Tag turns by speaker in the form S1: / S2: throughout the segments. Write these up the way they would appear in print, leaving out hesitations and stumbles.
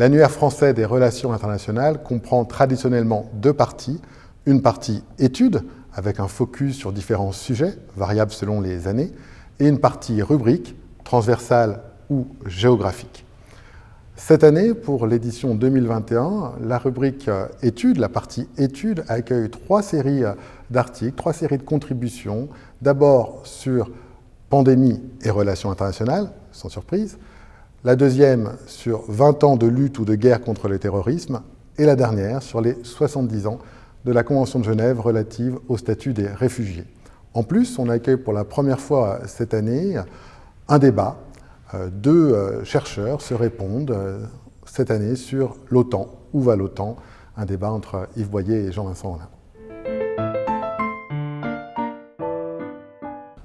S1: L'annuaire français des relations internationales comprend traditionnellement deux parties. Une partie études, avec un focus sur différents sujets, variables selon les années, et une partie rubrique, transversale ou géographique. Cette année, pour l'édition 2021, la rubrique études, la partie études, accueille 3 séries d'articles, 3 séries de contributions, d'abord sur pandémie et relations internationales, sans surprise, la deuxième sur 20 ans de lutte ou de guerre contre le terrorisme, et la dernière sur les 70 ans de la Convention de Genève relative au statut des réfugiés. En plus, on accueille pour la première fois cette année un débat. 2 chercheurs se répondent cette année sur l'OTAN. Où va l'OTAN? Un débat entre Yves Boyer et Jean-Vincent Holin.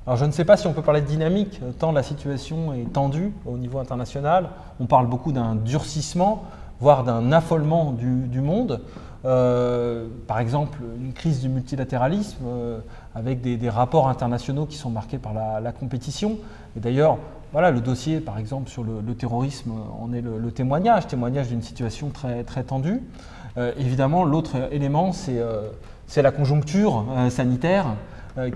S2: Alors je ne sais pas si on peut parler de dynamique, tant la situation est tendue au niveau international. On parle beaucoup d'un durcissement, voire d'un affolement du monde. Par exemple, une crise du multilatéralisme avec des rapports internationaux qui sont marqués par la compétition. Et d'ailleurs, voilà, le dossier, par exemple, sur le terrorisme en est le témoignage d'une situation très, très tendue. Évidemment, l'autre élément, c'est la conjoncture sanitaire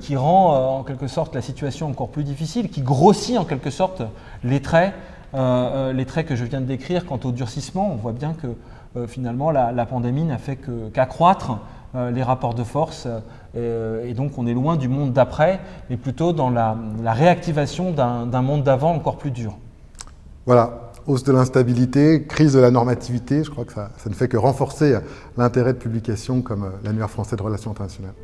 S2: qui rend en quelque sorte la situation encore plus difficile, qui grossit en quelque sorte les traits que je viens de décrire quant au durcissement. On voit bien que finalement la pandémie n'a fait qu'accroître les rapports de force et donc on est loin du monde d'après, mais plutôt dans la réactivation d'un monde d'avant encore plus dur.
S1: Voilà, hausse de l'instabilité, crise de la normativité, je crois que ça ne fait que renforcer l'intérêt de publications comme l'Annuaire français de relations internationales.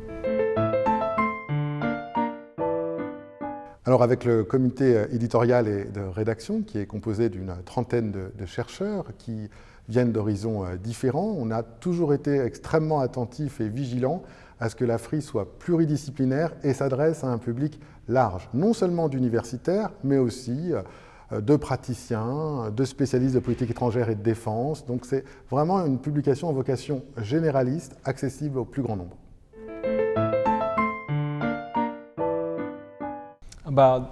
S1: Alors avec le comité éditorial et de rédaction qui est composé d'une trentaine de chercheurs qui viennent d'horizons différents, on a toujours été extrêmement attentifs et vigilants à ce que la FRI soit pluridisciplinaire et s'adresse à un public large, non seulement d'universitaires, mais aussi de praticiens, de spécialistes de politique étrangère et de défense. Donc c'est vraiment une publication à vocation généraliste, accessible au plus grand nombre.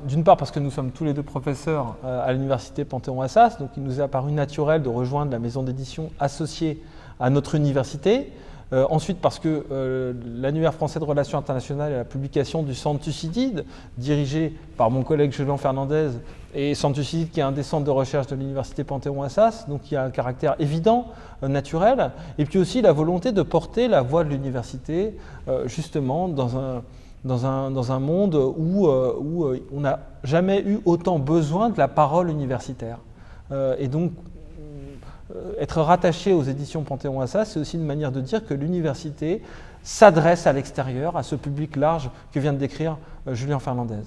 S2: D'une part parce que nous sommes tous les deux professeurs à l'université Panthéon-Assas, donc il nous est apparu naturel de rejoindre la maison d'édition associée à notre université. Ensuite parce que l'Annuaire français de relations internationales est la publication du Centre Thucydide, dirigé par mon collègue Julien Fernandez, et Centre Thucydide qui est un des centres de recherche de l'université Panthéon-Assas, donc il y a un caractère évident, naturel, et puis aussi la volonté de porter la voix de l'université justement dans un monde où on n'a jamais eu autant besoin de la parole universitaire. Et donc, être rattaché aux éditions Panthéon-Assas, c'est aussi une manière de dire que l'université s'adresse à l'extérieur, à ce public large que vient de décrire Julien Fernandez.